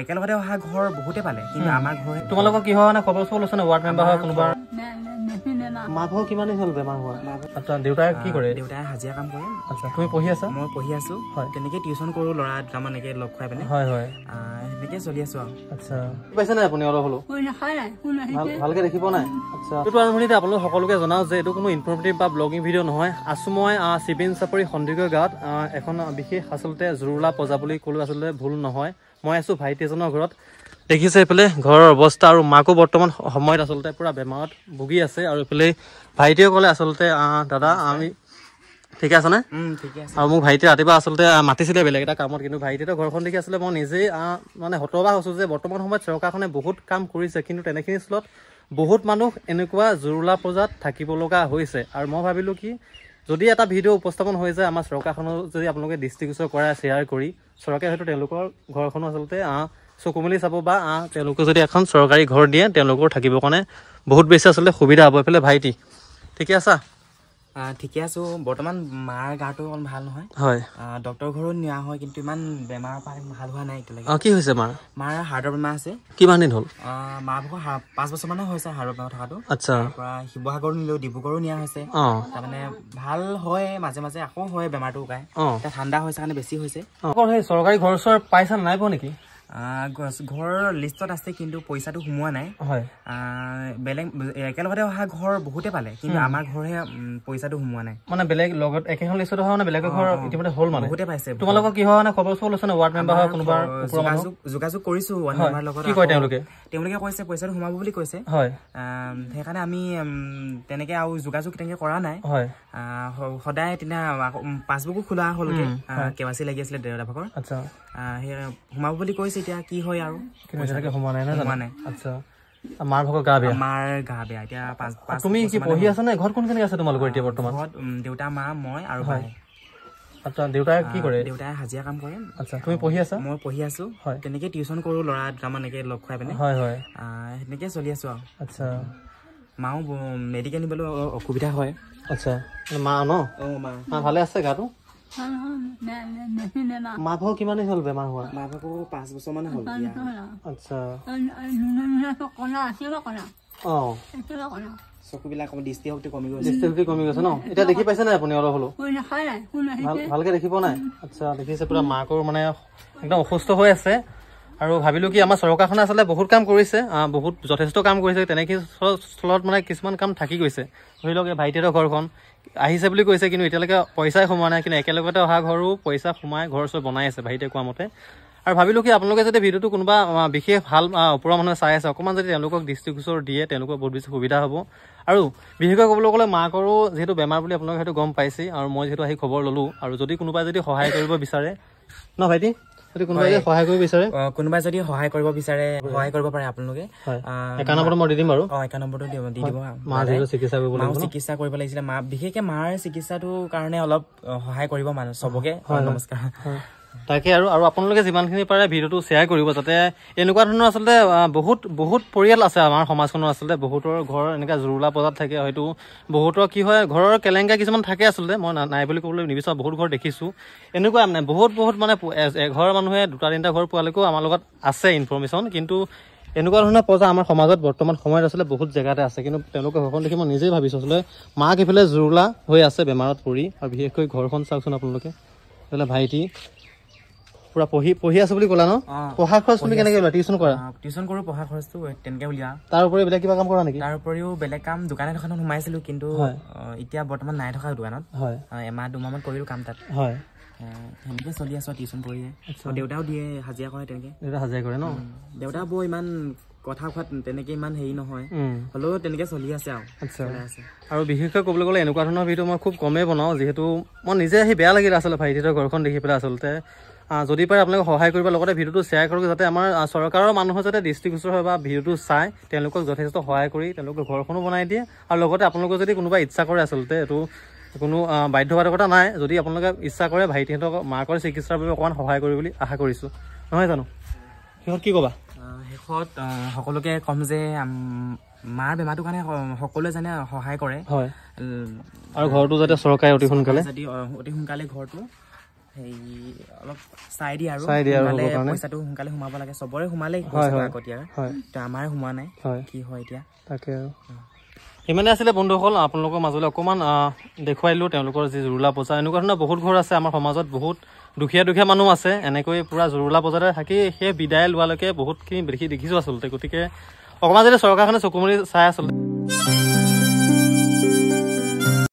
একেলগতে অহা ঘৰ বহুতে পালে কিন্তু আমাৰ ঘৰ তোমালোকৰ কি হয় না খবৰ চবৰ লৈছে না ৱাৰ্ড মেম্বাৰ হয় কোনোবা মাঘৰ কিমান দিন হ'ল বেমাৰ হোৱা আচ্ছা দেউতাই কি কৰে দেউতাই হাজিৰা কাম কৰে আচ্ছা তুমি পঢ়ি আছা মই পঢ়ি আছো তেনেকৈ টিউচন কৰো ল'ৰা দুটামান এনেকৈ লগ খুৱাই পিনে হয় হয় সেনেকৈ চলি আছো আৰু আচ্ছা পাইছে নাই আপুনি অলপ হ'লেও ভালকে দেখিব নাই আচ্ছা এইটো আৰম্ভণিতে আপোনালোক সকলোকে জনাওঁ যে এইটো কোনো ইনফৰ্মেটিভ বা ব্লগিং ভিডিঅ' নহয় আছো মই শিপিন চাপৰি সন্দিকৈ গাঁৱত এখন বিশেষ আচলতে জুৰুলা পজা বুলি ক'লেও আচলতে ভুল নহয় মই আছো ভাইটি এজনৰ ঘৰত দেখিছে এইফালে ঘৰৰ অৱস্থা আৰু মাকো বৰ্তমান সময়ত আচলতে পুৰা বেমাৰত ভুগি আছে আৰু এইফালে ভাইটিয়ে ক'লে আচলতে দাদা আমি ঠিকে আছে নে আৰু মোক ভাইটিয়ে ৰাতিপুৱা আচলতে মাতিছিলে বেলেগ এটা কামত কিন্তু ভাইটিহঁতৰ ঘৰখন দেখি আচলতে মই নিজেই মানে হতবাক হৈছোঁ যে বৰ্তমান সময়ত চৰকাৰখনে বহুত কাম কৰিছে কিন্তু তেনেখিনি স্থলত বহুত মানুহ এনেকুৱা জুৰুলা পজাত থাকিব লগা হৈছে আৰু মই ভাবিলোঁ কি যদি এটা ভিডিঅ' উপস্থাপন হৈ যায় আমাৰ চৰকাৰখনৰ যদি আপোনালোকে দৃষ্টিগোচৰ কৰে শ্বেয়াৰ কৰি চৰকাৰে হয়তো তেওঁলোকৰ ঘৰখনো আচলতে চকু মেলি চাব বা তেওঁলোকে যদি এখন চৰকাৰী ঘৰ দিয়ে তেওঁলোকৰ থাকিবৰ কাৰণে বহুত বেছি আচলতে সুবিধা হ'ব এইফালে ভাইটি ঠিকে আছা ঠিকে আছো বৰ্তমান মাৰ গাটো অকণ ভাল নহয় হয় ডক্টৰ ঘৰো নিয়া হয় কিন্তু ইমান বেমাৰ ভাল হোৱা নাই এতিয়ালৈকে কি হৈছে মাৰ হাৰ্টৰ বেমাৰ আছে কিমান দিন হ'ল মাৰ ভাগৰ 5 বছৰ মানে হৈছে হাৰ্টৰ বেমাৰ থকাটো আচ্ছা পৰা শিৱসাগৰ নিলেও ডিব্ৰুগড়ো নিয়া হৈছে তাৰমানে ভাল হয় মাজে মাজে আকৌ হয় বেমাৰটো উকাই এতিয়া ঠাণ্ডা হৈছে কাৰণে বেছি হৈছে সেই চৰকাৰী ঘৰ চৰ পাইছা নাই পোৱা নেকি ঘৰৰ লিষ্টত আছে কিন্তু পইচাটো সোমোৱা নাই বেলেগ একেলগতে অহা ঘৰ বহুতে পালে কিন্তু আমাৰ ঘৰহে পইচাটো সোমোৱা নাই মানে বেলেগ লগত একেখন লিষ্টত অহা মানে বেলেগৰ ঘৰ ইতিমধ্যে হ'ল মানে বহুতে পাইছে তোমালোকৰ কি হয় না খবৰ চবৰ লৈছে না ৱাৰ্ড মেম্বাৰ হয় কোনোবা যোগাযোগ কৰিছো ৱাৰ্ড মেম্বাৰৰ লগত কি কয় তেওঁলোকে কৈছে পইচাটো সোমাব বুলি কৈছে হয় সেইকাৰণে আমি তেনেকে আৰু যোগাযোগ তেনেকে কৰা নাই সদায় তেনে পাছবুকো খোলা হ'লগে KYC লাগি আছিলে দেউতা ভাগৰ আচ্ছা সেই সোমাব বুলি কৈছে এতিয়া কি হয় আৰু সোমোৱা নাই আচ্ছা মাৰ ভাগৰ গা বেয়া মাৰ গা বেয়া এতিয়া তুমি কি পঢ়ি আছা নে ঘৰত কোন কোন আছে তোমালোকৰ এতিয়া বৰ্তমান দেউতা মা মই আৰু ভাই আচ্ছা দেউতাই কি কৰে দেউতাই হাজিৰা কাম কৰে আচ্ছা তুমি পঢ়ি আছা মই পঢ়ি আছো তেনেকৈ টিউচন কৰো ল'ৰা দুটামান এনেকৈ লগ খুৱাই পিনে হয় হয় সেনেকৈ চলি আছো আৰু আচ্ছা মাও মেডিকেল নিবলৈ অসুবিধা হয় আচ্ছা মা ন মা ভালে আছে গাটো মা ভাগৰ কিমান দিন হ'ল বেমাৰ হোৱা মা ভাগৰ 5 বছৰ মানে হ'ল আচ্ছা চকুবিলাক দৃষ্টিশক্তি কমি গৈছে ন এতিয়া দেখি পাইছে নাই আপুনি অলপ হ'লেও ভালকে দেখিব নাই আচ্ছা দেখিছে পুৰা মাকৰ মানে একদম অসুস্থ হৈ আছে আৰু ভাবিলোঁ কি আমাৰ চৰকাৰখনে আচলতে বহুত কাম কৰিছে বহুত যথেষ্ট কাম কৰিছে তেনেকৈ স্থলত মানে কিছুমান কাম থাকি গৈছে ধৰি লওক এই ভাইটিহঁতৰ ঘৰখন আহিছে বুলি কৈছে কিন্তু এতিয়ালৈকে পইচাই সোমোৱা নাই কিন্তু একেলগতে অহা ঘৰো পইচা সোমাই ঘৰ চৰ বনাই আছে ভাইটিয়ে কোৱা মতে আৰু ভাবিলোঁ কি আপোনালোকে যদি ভিডিঅ'টো কোনোবা বিশেষ ভাল ওপৰৰ মানুহে চাই আছে অকণমান যদি তেওঁলোকক দৃষ্টিগোচৰ দিয়ে তেওঁলোকৰ বহুত বেছি সুবিধা হ'ব আৰু বিশেষকৈ ক'বলৈ গ'লে মাকৰো যিহেতু বেমাৰ বুলি আপোনালোকে সেইটো গম পাইছেই আৰু মই যিহেতু আহি খবৰ ল'লোঁ আৰু যদি কোনোবাই যদি সহায় কৰিব বিচাৰে ন ভাইটি যদি কোনোবাই সহায় কৰিব বিচাৰে সহায় কৰিব পাৰে আপোনালোকে একাউণ্ট নম্বৰটো মই দি দিম বাৰু একাউণ্ট নম্বৰটো দি দিব মাৰ চিকিৎসা কৰিব লাগিছিলে মা বিশেষকৈ মাৰ চিকিৎসাটোৰ কাৰণে অলপ সহায় কৰিব মানুহ চবকে নমস্কাৰ তাকে আৰু আপোনালোকে যিমানখিনি পাৰে ভিডিঅ'টো শ্বেয়াৰ কৰিব যাতে এনেকুৱা ধৰণৰ আচলতে বহুত পৰিয়াল আছে আমাৰ সমাজখনৰ আচলতে বহুতৰ ঘৰ এনেকৈ জুৰুলা পজাত থাকে হয়তো বহুতৰ কি হয় ঘৰৰ কেলেংকা কিছুমান থাকে আচলতে মই নাই বুলি ক'বলৈ নিবিচাৰোঁ বহুত ঘৰ দেখিছোঁ এনেকুৱা মানে বহুত মানে এঘৰ মানুহে 2-3টা ঘৰ পোৱালৈকেও আমাৰ লগত আছে ইনফৰ্মেশ্যন কিন্তু এনেকুৱা ধৰণৰ পজা আমাৰ সমাজত বৰ্তমান সময়ত আচলতে বহুত জেগাতে আছে কিন্তু তেওঁলোকে ঘৰখন দেখি মই নিজেই ভাবিছোঁ আচলতে মাক এইফালে জুৰুলা হৈ আছে বেমাৰত পৰি আৰু বিশেষকৈ ঘৰখন চাওকচোন আপোনালোকে এইফালে ভাইটি পুৰা পঢ়ি আছো বুলি ক'লা ন পঢ়া খৰচ তুমি কেনেকৈ ওলোৱা টিউচন কৰোঁ পঢ়া খৰচটো তেনেকৈ উলিয়া তাৰ উপৰি বেলেগ কিবা কাম কৰা নেকি তাৰ উপৰিও বেলেগ কাম দোকানত সোমাইছিলোঁ কিন্তু এতিয়া বৰ্তমান নাই থকা দোকানত এমাহ 2 মাহমান কৰিলোঁ কাম তাত সেনেকৈ চলি আছোঁ টিউচন কৰিয়ে দেউতাও দিয়ে হাজিৰা কৰে তেনেকৈ দেউতা হাজিৰা কৰে ন দেউতা বৰ ইমান কথা কোৱাত তেনেকৈ ইমান হেৰি নহয় হ'লেও তেনেকৈ চলি আছে আৰু বিশেষকৈ ক'বলৈ গ'লে এনেকুৱা ধৰণৰ ভিডিঅ' মই খুব কমেই বনাওঁ যিহেতু মই নিজে আহি বেয়া লাগিল আচলতে ভাইটিহঁতৰ ঘৰখন দেখি পেলাই আচলতে যদি পাৰে আপোনালোকে সহায় কৰিব লগতে ভিডিঅ'টো শ্বেয়াৰ কৰক যাতে আমাৰ চৰকাৰৰ মানুহৰ যাতে দৃষ্টিগোচৰ হয় বা ভিডিঅ'টো চাই তেওঁলোকক যথেষ্ট সহায় কৰি তেওঁলোকৰ ঘৰখনো বনাই দিয়ে আৰু লগতে আপোনালোকে যদি কোনোবা ইচ্ছা কৰে আচলতে এইটো কোনো বাধ্যবাধকতা নাই যদি আপোনালোকে ইচ্ছা কৰে ভাইটিহঁতক মাকৰ চিকিৎসাৰ বাবে অকণমান সহায় কৰিব বুলি আশা কৰিছোঁ নহয় জানো শেষত কি ক'বা শেষত সকলোকে ক'ম যে মাৰ বেমাৰটোৰ কাৰণে সকলোৱে যেনে সহায় কৰে হয় আৰু ঘৰটো যাতে চৰকাৰে অতি সোনকালে ঘৰটো হেৰি অলপ চাই দিয়ে আৰু পইচাটো সোনকালে সোমাব লাগে চবৰে সোমালে আগতীয়া তো আমাৰে সোমোৱা নাই কি হয় এতিয়া তাকে আৰু ইমানে আছিলে বন্ধুসকল আপোনালোকৰ মাজলৈ অকণমান দেখুৱাইলোঁ তেওঁলোকৰ যি জুৰুলা পূজা এনেকুৱা ধৰণৰ বহুত ঘৰ আছে আমাৰ সমাজত বহুত দুখীয়া মানুহ আছে এনেকৈ পূৰা জুৰুলা পূজাতে থাকি সেই বিদায় লোৱালৈকে বহুতখিনি দেখিছোঁ আচলতে গতিকে অকণমান যদি চৰকাৰখনে চকু মেলি চাই আচলতে